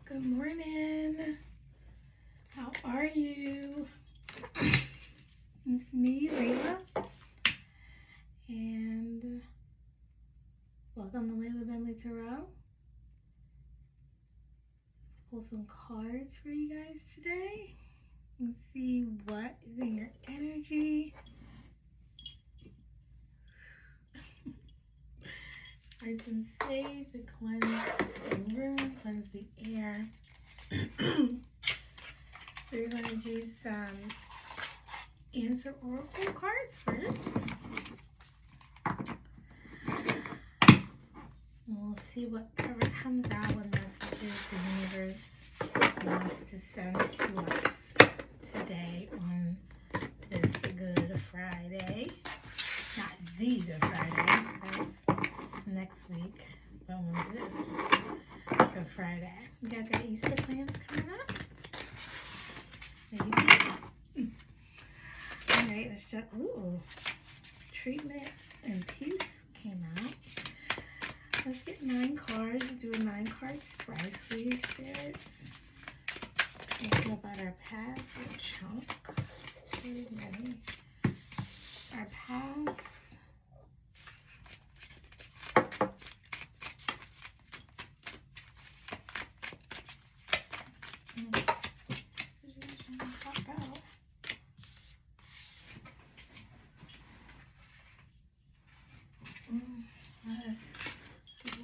Good morning. How are you? It's me, Layla. And welcome to Layla Bentley Tarot. Pull some cards for you guys today. Let's see what is in your energy. I can say to cleanse the room, cleanse the air. We're going to do some answer oracle cards first. We'll see whatever comes out, what messages the universe wants to send to us today on this Good Friday. Not the Good Friday, that's next week, but on this Good Friday. You guys got Easter plans coming up? Maybe. Alright, let's just, treatment and peace came out. Let's get 9 cards. Do a 9-card spread, please, spirits. Thinking about our past, a chunk. Too many. Our past.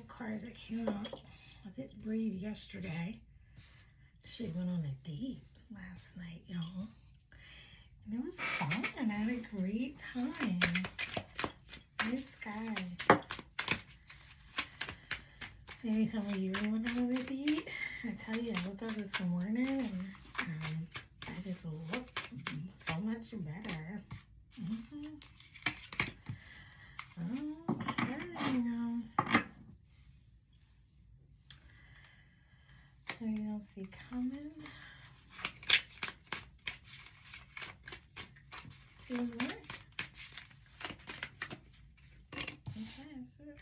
Cards that came out. I did read yesterday. She went on a date last night, y'all. And it was fun. I had a great time. This guy. Maybe some of you went on a date. I tell you, I woke up this morning and I just looked so much better. Okay. So you don't see coming. 2 more. Okay, that's it.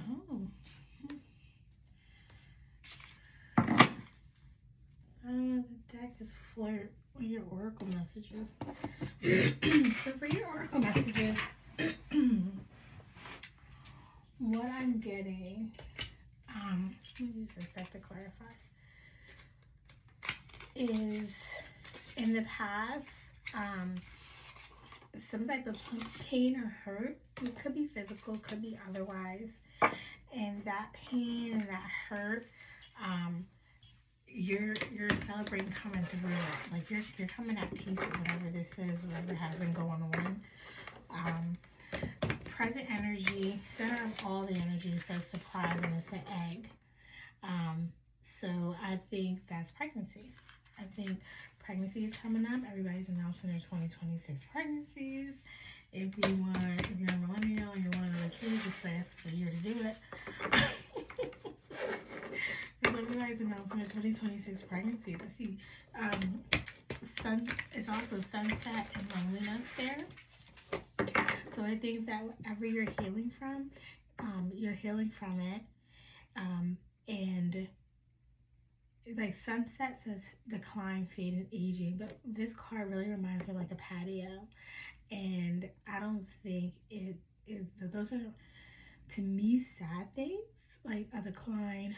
Oh. I don't know if the deck is flirt with your oracle messages. So for your oracle messages, what I'm getting, let me use this deck to clarify, is in the past, some type of pain or hurt. It could be physical, could be otherwise. And that pain and that hurt, you're celebrating coming through it. Like you're coming at peace with whatever this is, whatever has been going on. Present energy, center of all the energy says surprise, and it's an egg. So I think that's pregnancy. I think pregnancy is coming up. Everybody's announcing their 2026 pregnancies. If you're a millennial and you're one of the kids, it's the year to do it. Everybody's announcing their 2026 pregnancies. I see it's also sunset and loneliness there. So I think that whatever you're healing from it. And like sunset says decline, fade, and aging, but this card really reminds me of like a patio, and I don't think it is. Those are, to me, sad things, like a decline,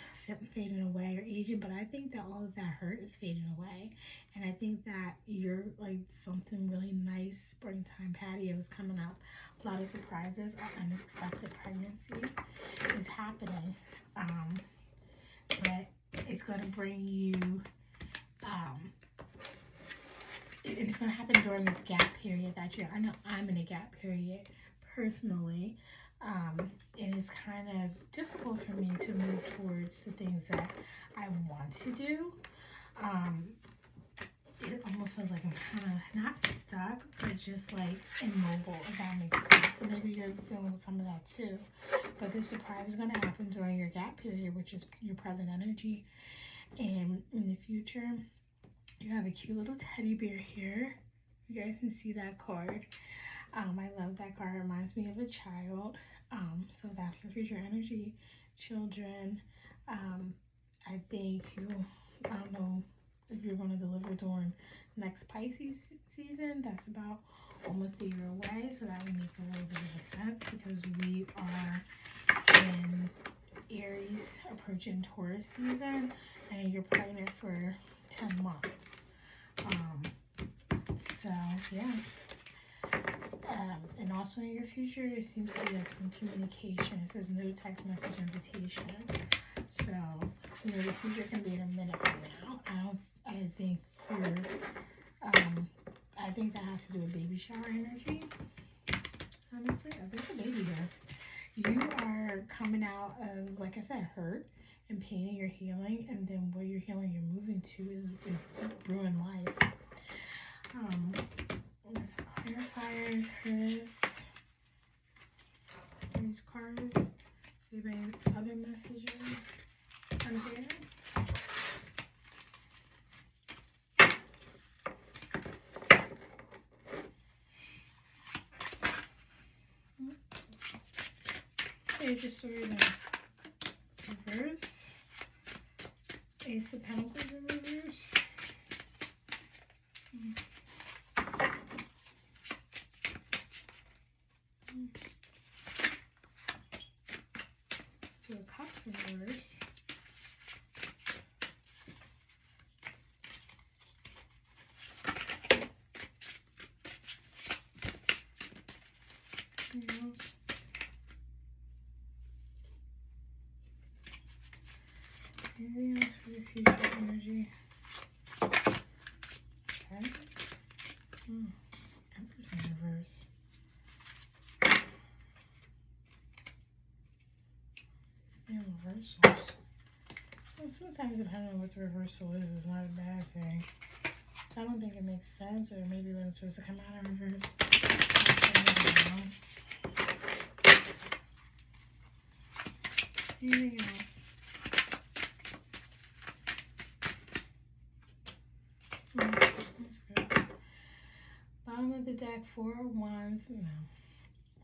fading away, or aging. But I think that all of that hurt is fading away, and I think that you're like something really nice. Springtime patio is coming up. A lot of surprises, unexpected pregnancy is happening. But it's going to bring you, it's going to happen during this gap period that I know I'm in a gap period personally, and it's kind of difficult for me to move towards the things that I want to do. It almost feels like I'm kind of not stuck, but just like immobile, if that makes sense. So maybe you're feeling some of that too. But the surprise is going to happen during your gap period, which is your present energy. And in the future, you have a cute little teddy bear here. You guys can see that card. I love that card. It reminds me of a child. So that's your future energy, children, I think I don't know if you're going to deliver during next Pisces season. That's about almost a year away, so that would make a little bit of sense because we are in Aries approaching Taurus season, and you're pregnant for 10 months. So yeah. And also in your future, there seems to be like some communication. It says no text message invitation. So, you know, the future can be in a minute from now. I think you're, I think that has to do with baby shower energy. Honestly, there's a baby there. You are coming out of, like I said, hurt and pain, and you're healing, and then where you're healing, you're moving to is brewing life. There's clarifiers for this. These cards. See if any other messages are there. Page of Swords in reverse. Ace of Pentacles in reverse. Two of Cups in reverse. Anything else for the future energy? Okay. Empress in reverse. And reversals. Well, sometimes depending on what the reversal is, it's not a bad thing. I don't think it makes sense, or maybe when it's supposed to come out in reverse. Anything else? That's good. Bottom of the deck, 4 of Wands. No,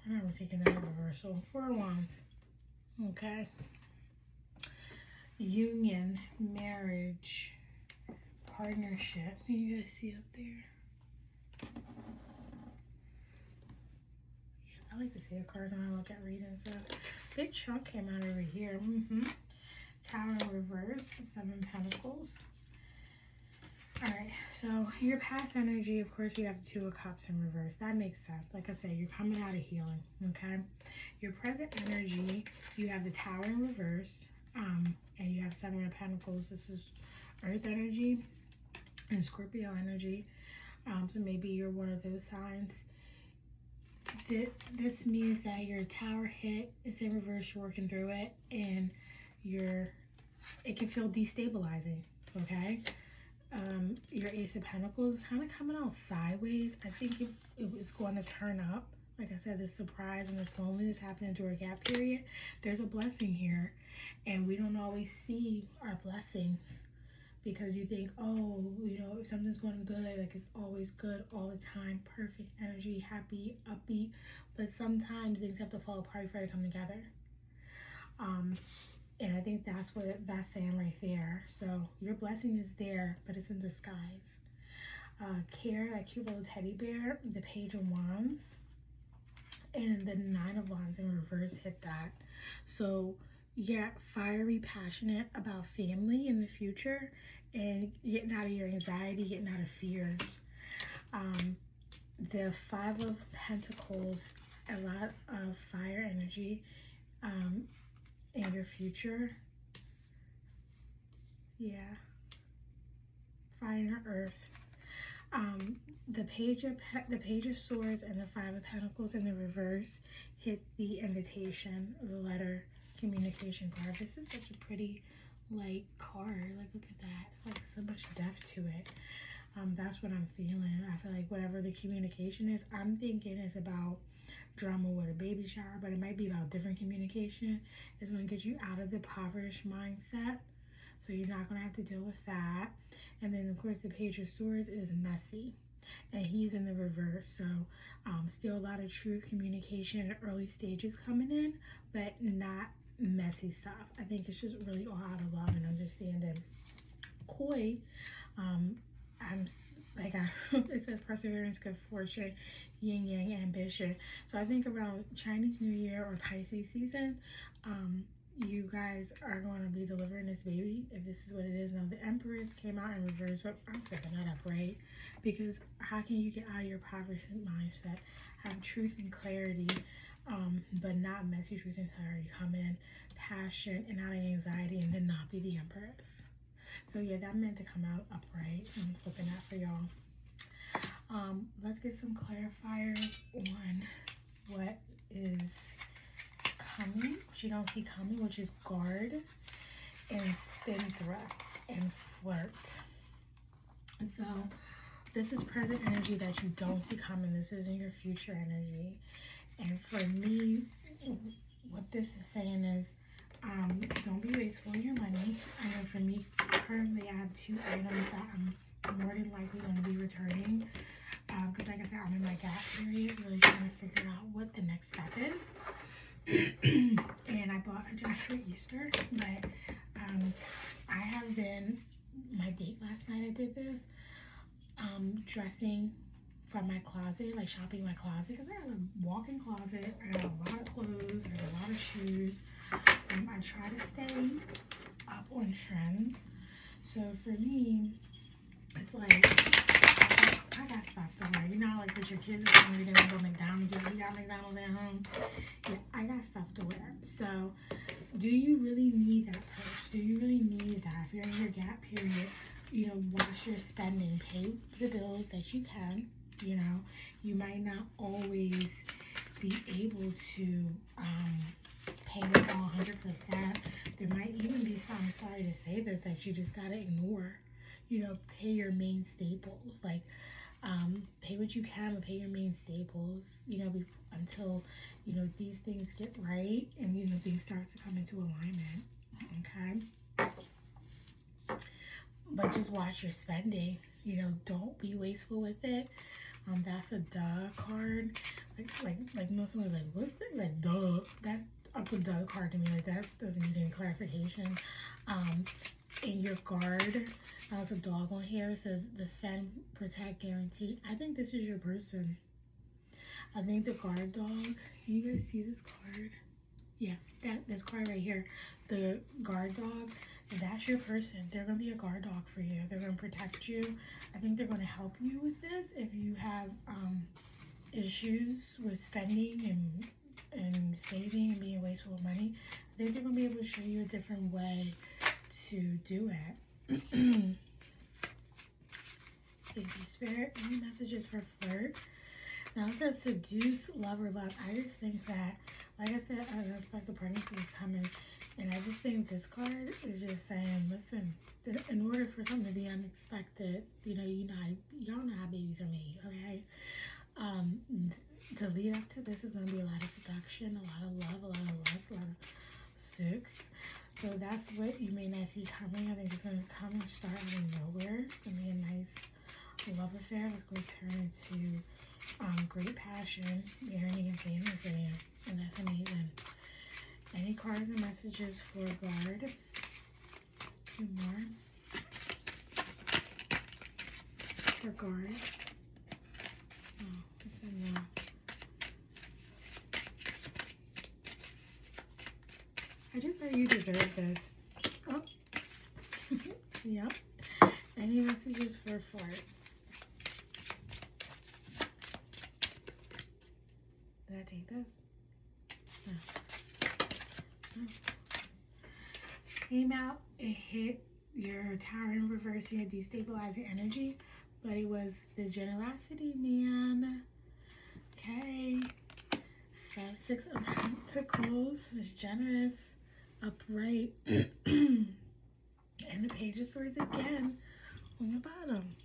we're not taking that reversal. 4 of Wands. Okay. Union, marriage, partnership. What do you guys see up there? Yeah, I like to see the cards when I look at readings. So big chunk came out over here. Tower in reverse, 7 Pentacles. Alright, so your past energy, of course, we have the 2 of Cups in reverse. That makes sense. Like I said, you're coming out of healing, okay? Your present energy, you have the Tower in reverse, and you have 7 of Pentacles. This is Earth energy and Scorpio energy. So maybe you're one of those signs. This means that your Tower hit is in reverse, you're working through it, and it can feel destabilizing, okay? Your Ace of Pentacles is kind of coming out sideways. I think it was going to turn up. Like I said, this surprise and this loneliness happening through a gap period. There's a blessing here, and we don't always see our blessings because you think, oh, you know, if something's going good, like it's always good all the time, perfect energy, happy, upbeat. But sometimes things have to fall apart before they come together. And I think that's what that's saying right there. So your blessing is there, but it's in disguise. Care, that cute little teddy bear, the Page of Wands, and the 9 of Wands in reverse hit that. So yeah, fiery, passionate about family in the future and getting out of your anxiety, getting out of fears. The 5 of Pentacles, a lot of fire energy in your future. Yeah. Fire, earth. The Page of Swords and the 5 of Pentacles in the reverse hit the invitation, the letter, communication card. This is such a pretty, like, card. Like, look at that. It's like so much depth to it. That's what I'm feeling. I feel like whatever the communication is, I'm thinking it's about drama with a baby shower, but it might be about different communication. It's going to get you out of the impoverished mindset, so you're not going to have to deal with that. And then, of course, the Page of Swords is messy, and he's in the reverse. So still a lot of true communication in early stages coming in, but not messy stuff. I think it's just really all out of love and understanding. Koi, I'm like it says perseverance, good fortune, yin yang, ambition. So I think around Chinese New Year or Pisces season, you guys are going to be delivering this baby, if this is what it is. Now the Empress came out in reverse, but I'm picking that up, right? Because how can you get out of your poverty mindset, have truth and clarity, but not messy truth and clarity, come in passion and out of anxiety, and then not be the Empress. So yeah, that meant to come out upright. I'm flipping that for y'all. Let's get some clarifiers on what is coming, which you don't see coming, which is guard and spendthrift and flirt. So this is present energy that you don't see coming. This isn't your future energy. And for me, what this is saying is, don't be wasteful in your money. I know for me, currently I have 2 items that I'm more than likely going to be returning. Because like I said, I'm in my gap period, really trying to figure out what the next step is. And I bought a dress for Easter, but I have been, my date last night I did this, dressing from my closet, like shopping my closet, because I have a walk-in closet. I got a lot of clothes, I got a lot of shoes. I try to stay up on trends. So for me, it's like I got stuff to wear. You know, like with your kids, it's when you're gonna go to McDonald's. You got McDonald's at home. Yeah, I got stuff to wear. So, do you really need that purse? Do you really need that? If you're in your gap period, you know, watch your spending. Pay the bills that you can. You know, you might not always be able to pay them all 100%. There might even be some, I'm sorry to say this, that you just gotta ignore. You know, pay your main staples. Like, pay what you can, but pay your main staples, you know, until, you know, these things get right and, you know, things start to come into alignment, okay? But just watch your spending, you know, don't be wasteful with it. That's a duh card. Like most of them are like, what's that? Like, duh. That's a duh card to me. Like, that doesn't need any clarification. In your guard, there's a dog on here. It says defend, protect, guarantee. I think this is your person. I think the guard dog, can you guys see this card? Yeah, this card right here, the guard dog, that's your person. They're going to be a guard dog for you. They're going to protect you. I think they're going to help you with this if you have issues with spending and saving and being wasteful of money. I think they're going to be able to show you a different way to do it. Thank you, Spirit. Any messages for flirt? Now it says seduce, love, or lust. I just think that, like I said, an unexpected pregnancy is coming. And I just think this card is just saying, listen, in order for something to be unexpected, you know, y'all know how babies are made, okay? To lead up to this is going to be a lot of seduction, a lot of love, a lot of lust, a lot of sex. So that's what you may not see coming. I think it's going to come and start out of nowhere. It's going to be a nice love affair. It's going to turn into great passion, yearning, and family for you. And that's amazing. Any cards and messages for guard? 2 more. For guard. Oh, I said no. I just thought you deserve this. Oh. Yep. Any messages for flirt? Did I take this? No. Came out, it hit your Tower in reverse here, destabilizing energy, but it was the generosity, man. Okay. So 6 of Pentacles is generous, upright, and the Page of Swords again on the bottom.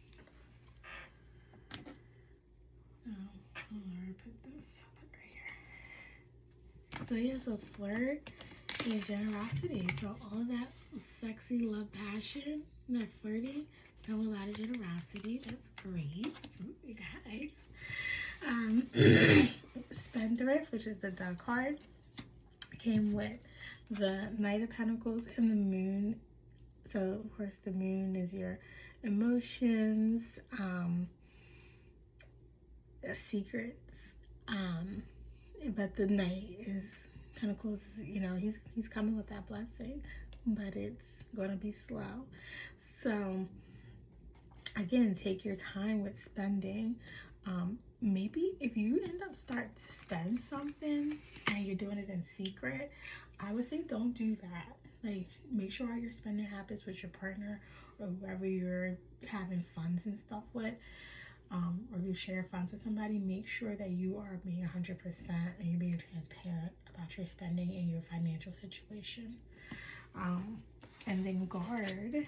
Oh, I'll put this right here. So yeah, so flirt is generosity. So all of that sexy love, passion, that flirting, come with a lot of generosity. That's great, you guys. Spendthrift, which is the duck card, came with the Knight of Pentacles and the Moon. So of course the Moon is your emotions, secrets, but the Knight is Pentacles. You know, he's coming with that blessing, but it's gonna be slow. So again, take your time with spending. Maybe if you end up start to spend something and you're doing it in secret, I would say don't do that. Like, make sure all your spending happens with your partner or whoever you're having funds and stuff with, or you share funds with somebody. Make sure that you are being 100% and you're being transparent about your spending and your financial situation. And then guard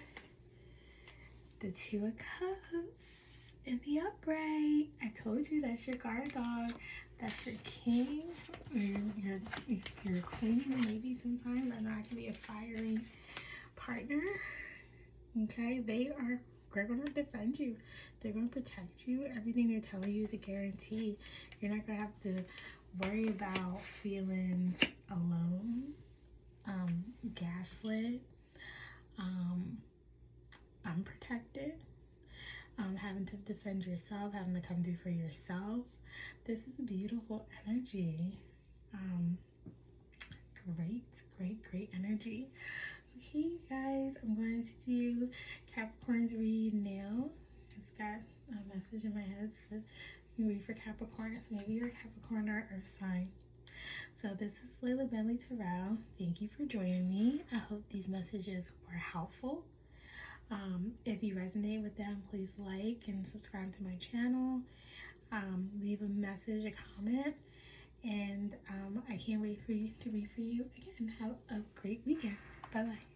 the Two of Cups in the upright. I told you that's your guard dog. That's your king, your queen, maybe sometimes. I know I can be a fiery partner. Okay, they're going to defend you. They're going to protect you. Everything they're telling you is a guarantee. You're not going to have to worry about feeling alone, gaslit, unprotected. Having to defend yourself, having to come through for yourself. This is a beautiful energy. Great energy. Okay, guys, I'm going to do Capricorn's read now. It's got a message in my head. So you read for Capricorn. So maybe you're a Capricorn or Earth sign. So this is Layla Bentley Terrell. Thank you for joining me. I hope these messages were helpful. If you resonate with them, please like and subscribe to my channel. Leave a message, a comment, and I can't wait for you to read for you again. Have a great weekend. Bye bye.